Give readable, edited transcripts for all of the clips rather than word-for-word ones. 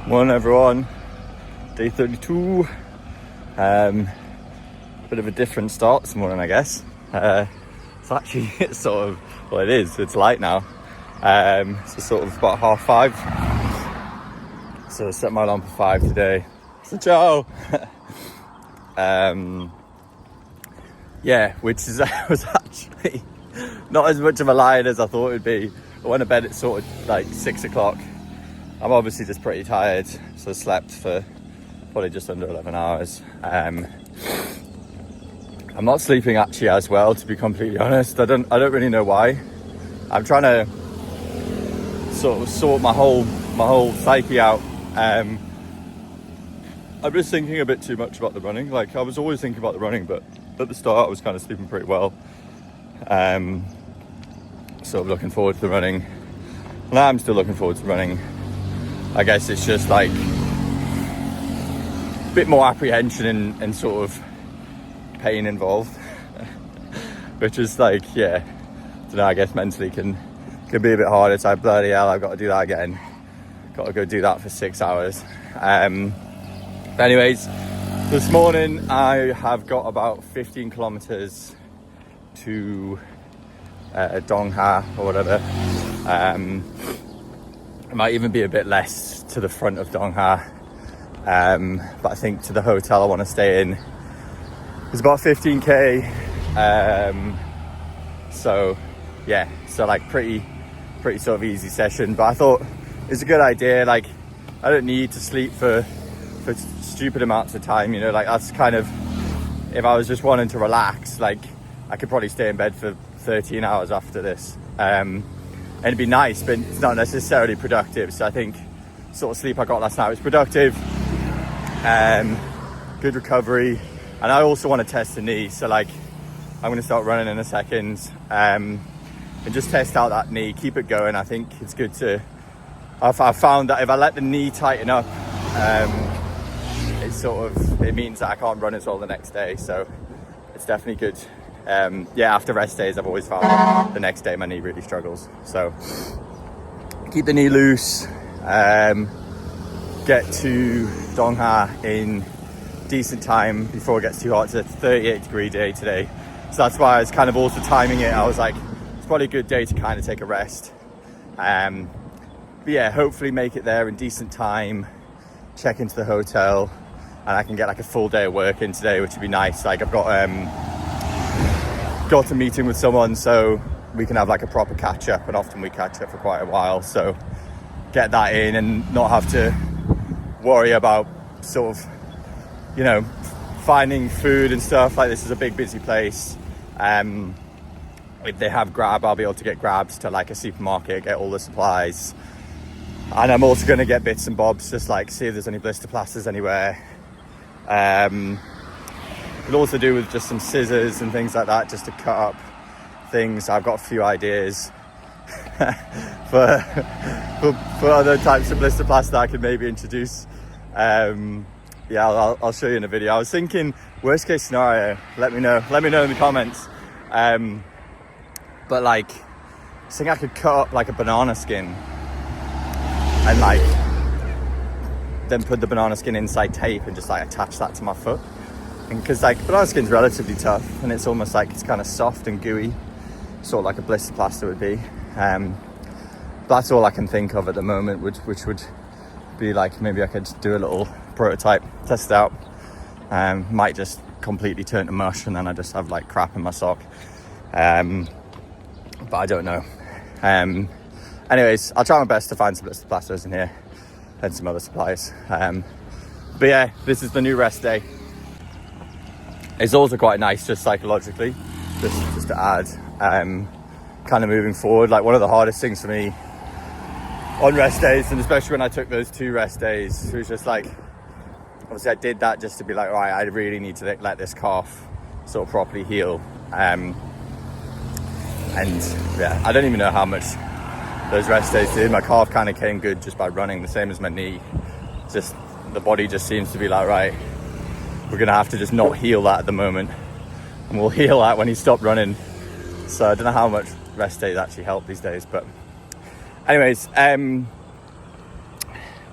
Morning everyone, day 32. Bit of a different start this morning, I guess. It's actually sort of, well, it is, it's light now. So sort of about 5:30. So I set my alarm for 5 today. So ciao. Which was actually not as much of a lie as I thought it would be. I went to bed at sort of like 6 o'clock. I'm obviously just pretty tired, so I slept for probably just under 11 hours. I'm not sleeping actually as well, to be completely honest. I don't really know why. I'm trying to sort of sort my whole psyche out. I'm just thinking a bit too much about the running. Like, I was always thinking about the running, but at the start I was kind of sleeping pretty well. Sort of looking forward to the running. And I'm still looking forward to running. I guess it's just like a bit more apprehension and sort of pain involved, which is like, I don't know, I guess mentally can be a bit harder. It's like, bloody hell, I've got to do that again. Got to go do that for 6 hours. But anyways, this morning I have got about 15 kilometers to Dongha or whatever. It might even be a bit less to the front of Dongha, but I think to the hotel I want to stay in is about 15k. So like pretty sort of easy session. But I thought it's a good idea. Like, I don't need to sleep for stupid amounts of time. You know, like that's kind of, if I was just wanting to relax, like I could probably stay in bed for 13 hours after this. And it'd be nice, but it's not necessarily productive. So I think sort of sleep I got last night was productive. Good recovery. And I also want to test the knee. So like, I'm going to start running in a second, and just test out that knee, keep it going. I think it's good to, I've found that if I let the knee tighten up, it means that I can't run as well the next day. So it's definitely good. After rest days, I've always found that the next day my knee really struggles. So keep the knee loose, get to Dongha in decent time before it gets too hot. It's a 38-degree day today. So that's why I was kind of also timing it. I was like, it's probably a good day to kind of take a rest. Hopefully make it there in decent time, check into the hotel, and I can get like a full day of work in today, which would be nice. Like, I've got a meeting with someone, so we can have like a proper catch up, and often we catch up for quite a while. So get that in and not have to worry about sort of, you know, finding food and stuff. Like, this is a big busy place. If they have Grab, I'll be able to get Grabs to like a supermarket, get all the supplies. And I'm also going to get bits and bobs, just like see if there's any blister plasters anywhere. Could also do with just some scissors and things like that, just to cut up things. I've got a few ideas for other types of blister plaster I could maybe introduce. I'll show you in a video. I was thinking worst case scenario, let me know in the comments. But like, I think I could cut up like a banana skin and like then put the banana skin inside tape and just like attach that to my foot. Because like banana skin's relatively tough, and it's almost like it's kind of soft and gooey, sort of like a blister plaster would be. That's all I can think of at the moment, which would be like, maybe I could do a little prototype, test it out. Might just completely turn to mush, and then I just have like crap in my sock. But I don't know. Anyways, I'll try my best to find some blister plasters in here and some other supplies. This is the new rest day. It's also quite nice just psychologically, just to add, kind of moving forward. Like, one of the hardest things for me on rest days, and especially when I took those 2 rest days, it was just like, obviously I did that just to be like, right, I really need to let this calf sort of properly heal. I don't even know how much those rest days did. My calf kind of came good just by running, the same as my knee. Just the body just seems to be like, right, we're gonna have to just not heal that at the moment, and we'll heal that when he stopped running. So I don't know how much rest days actually help these days, but anyways,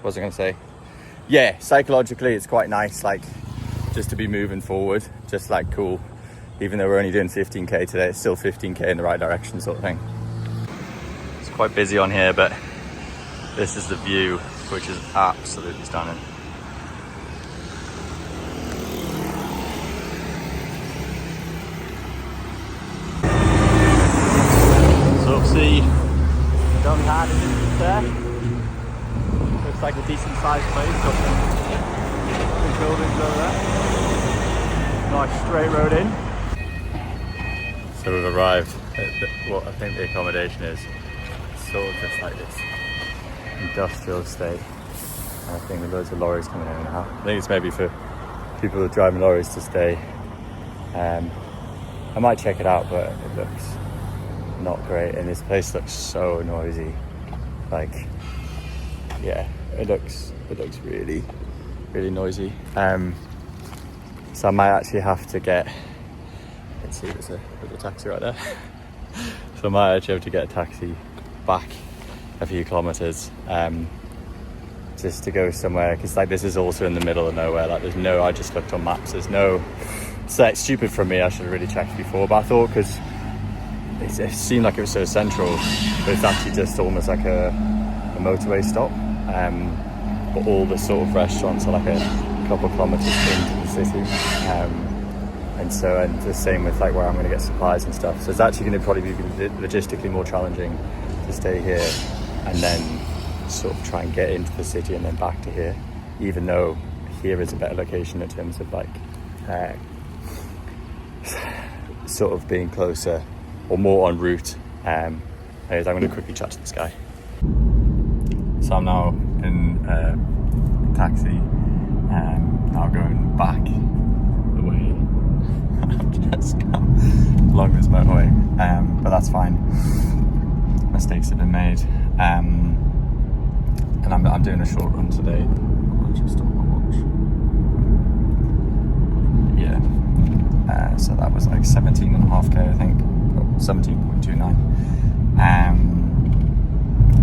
what was I gonna say? yeah, psychologically it's quite nice, like just to be moving forward, just like cool. Even though we're only doing 15k today, it's still 15k in the right direction sort of thing. It's quite busy on here, but this is the view, which is absolutely stunning. So see, don't have it there. Looks like a decent sized place, got some big buildings over there. Nice straight road in. So we've arrived at what I think the accommodation is. It's sort of just like this industrial estate. And I think there's loads of lorries coming in and out. I think it's maybe for people who are driving lorries to stay. I might check it out, but it looks not great. And this place looks so noisy. Like, yeah, it looks really, really noisy. So I might actually have to get, let's see, there's a taxi right there. So I might actually have to get a taxi back a few kilometers, just to go somewhere, because like this is also in the middle of nowhere. Like there's no, I just looked on maps, there's no, it's like stupid from me, I should have really checked before, but I thought, because it seemed like it was so central, but it's actually just almost like a motorway stop, but all the sort of restaurants are like a couple kilometers into the city, and the same with like where I'm going to get supplies and stuff. So it's actually going to probably be logistically more challenging to stay here and then sort of try and get into the city and then back to here, even though here is a better location in terms of like sort of being closer or more en route. Anyways, I'm going to quickly chat to this guy. So I'm now in a taxi, now going back the way I've just come along this motorway, but that's fine. Mistakes have been made, and I'm doing a short run today. I'll just stop my watch. Yeah, so that was like 17.5k, I think, 17.29.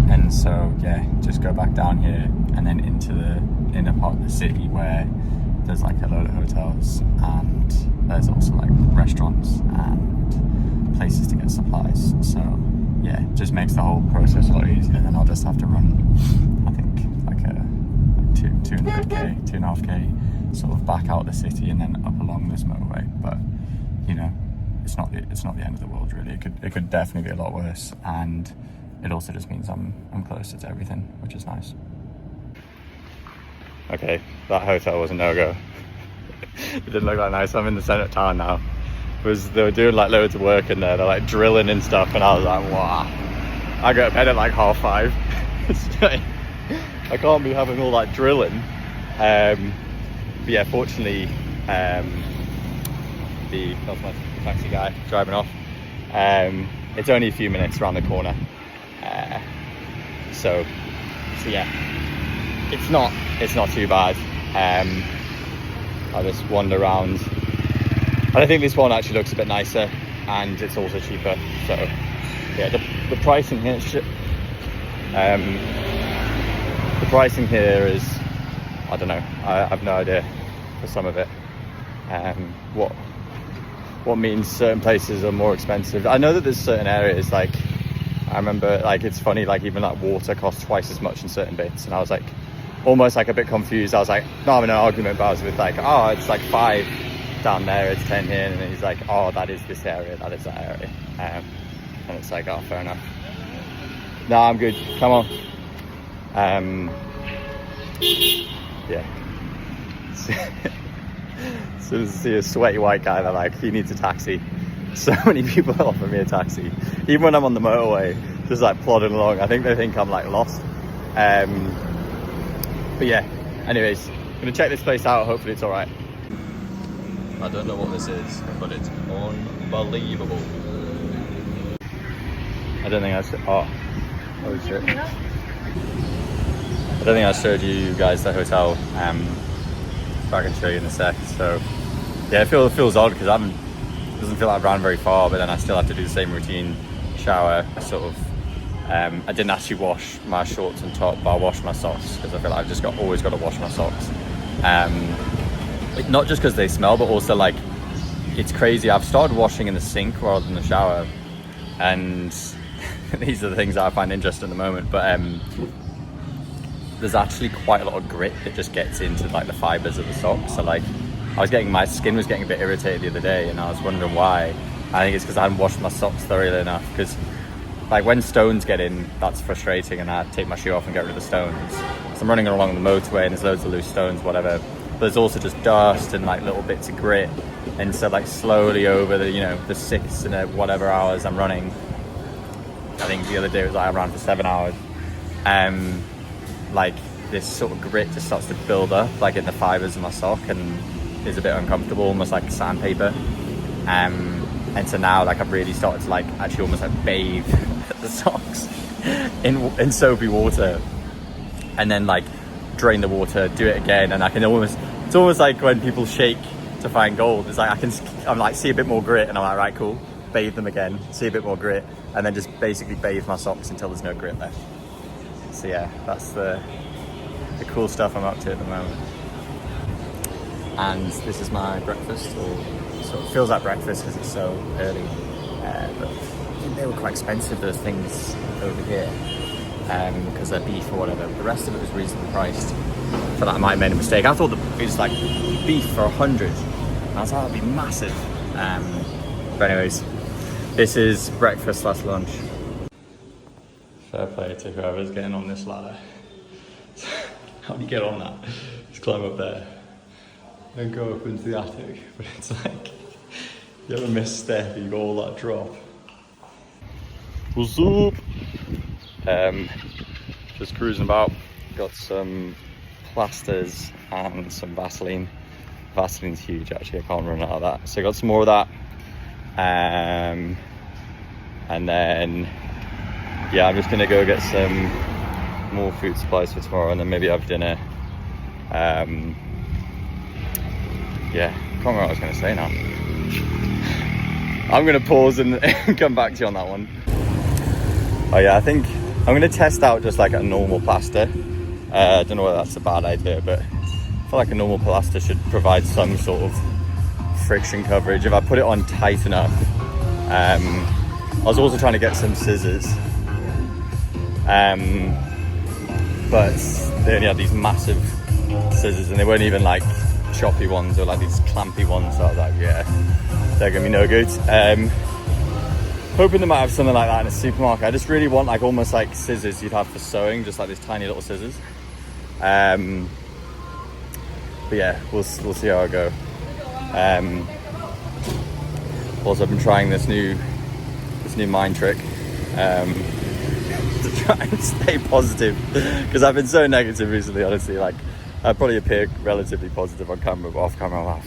And so yeah, just go back down here and then into the inner part of the city where there's like a load of hotels and there's also like restaurants and places to get supplies. So yeah, just makes the whole process a lot easier. And then I'll just have to run, I think, like a 2.5k sort of back out of the city and then up along this motorway. But you know, it's not the end of the world really. It could definitely be a lot worse, and it also just means I'm closer to everything, which is nice. Okay, that hotel was a no-go. It didn't look that nice. I'm in the centre of town now. They were doing like loads of work in there. They're like drilling and stuff, and I was like, wow. I go to bed at like 5:30. I can't be having all that drilling. But yeah, fortunately, that's my taxi guy driving off. It's only a few minutes around the corner. So yeah, it's not too bad. I'll just wander around. And I think this one actually looks a bit nicer, and it's also cheaper. So yeah, the pricing here is the pricing here is, I don't know, I have no idea for some of it. What means certain places are more expensive. I know that there's certain areas, like I remember, like it's funny, like even like water costs twice as much in certain bits, and I was like almost like a bit confused. I was like, not having an argument, but I was with like, oh, it's like 5 down there, it's 10 here, and then he's like, oh, that is this area, that is that area, and it's like, oh, fair enough. No, I'm good, come on. Yeah. As soon as I see a sweaty white guy, they're like, he needs a taxi. So many people offer me a taxi, even when I'm on the motorway, just like plodding along. I think they think I'm like lost. But yeah, anyways, I'm gonna check this place out. Hopefully it's all right. I don't know what this is, but it's unbelievable. I don't think I should. Oh shit! I don't think I showed you guys the hotel. If I can show you in a sec. So yeah, it feels odd because it doesn't feel like I've ran very far, but then I still have to do the same routine, shower, sort of I didn't actually wash my shorts and top, but I washed my socks because I feel like I've just always got to wash my socks. Not just because they smell, but also like it's crazy. I've started washing in the sink rather than the shower, and these are the things that I find interesting at the moment. But there's actually quite a lot of grit that just gets into like the fibers of the socks. So like my skin was getting a bit irritated the other day, and I was wondering why. I think it's because I hadn't washed my socks thoroughly enough, because like when stones get in, that's frustrating, and I take my shoe off and get rid of the stones. So I'm running along the motorway and there's loads of loose stones, whatever, but there's also just dust and like little bits of grit. And so like slowly over the, you know, the 6 and whatever hours I'm running, I think the other day it was like I ran for 7 hours, like this sort of grit just starts to build up like in the fibers of my sock and is a bit uncomfortable, almost like sandpaper. And so now like I've really started to like actually almost like bathe the socks in soapy water, and then like drain the water, do it again, and I can it's almost like when people shake to find gold. It's like I'm like, see a bit more grit, and I'm like, right, cool, bathe them again, see a bit more grit, and then just basically bathe my socks until there's no grit left. So yeah, that's the cool stuff I'm up to at the moment. And this is my breakfast, or so it feels like breakfast because it's so early, but I think they were quite expensive, those things over here, because they're beef or whatever. The rest of it was reasonably priced. I feel like I might have made a mistake. I thought it was like beef for 100, and I was like, that'd be massive. But anyways, this is breakfast / lunch. Fair play to whoever's getting on this ladder. How do you get on that? Just climb up there and go up into the attic, but it's like you have a misstep, you got all that drop. What's up? Just cruising about. Got some plasters and some Vaseline. Vaseline's huge actually, I can't run out of that. So I got some more of that. And then yeah, I'm just gonna go get some more food supplies for tomorrow, and then maybe have dinner. Yeah, I can't remember what I was going to say now. I'm going to pause and come back to you on that one. Oh yeah, I think I'm going to test out just like a normal plaster. I don't know whether that's a bad idea, but I feel like a normal plaster should provide some sort of friction coverage if I put it on tight enough. I was also trying to get some scissors, but they only had these massive scissors, and they weren't even like choppy ones, or like these clampy ones. So I was like, yeah, they're gonna be no good. Hoping they might have something like that in a supermarket. I just really want like almost like scissors you'd have for sewing, just like these tiny little scissors. But yeah, we'll see how I go. Also, I've been trying this new mind trick to try and stay positive, because I've been so negative recently, honestly. Like, I probably appear relatively positive on camera, but off camera I'm like,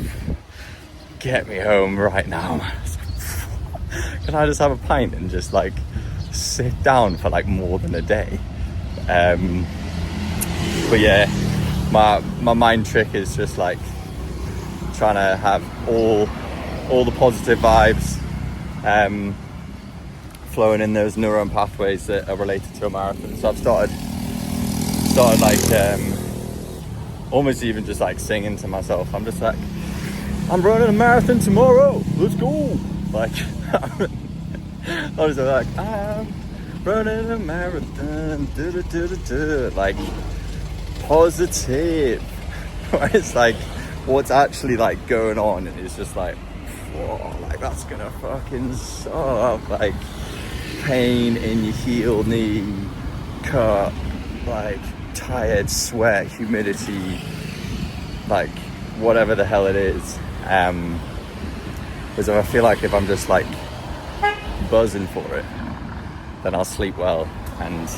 get me home right now. Can I just have a pint and just like sit down for like more than a day? But yeah, my mind trick is just like trying to have all the positive vibes flowing in those neuron pathways that are related to a marathon. So I've started like almost even just like singing to myself. I'm just like, I'm running a marathon tomorrow, let's go. Like honestly, like, I'm running a marathon, like positive. It's like what's actually like going on is just like, whoa, like that's gonna fucking suck. Like pain in your heel, knee, cut, like tired, sweat, humidity, like whatever the hell it is. Because I feel like if I'm just like buzzing for it, then I'll sleep well and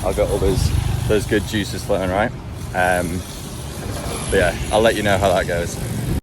I'll get all those good juices flowing, right? But yeah, I'll let you know how that goes.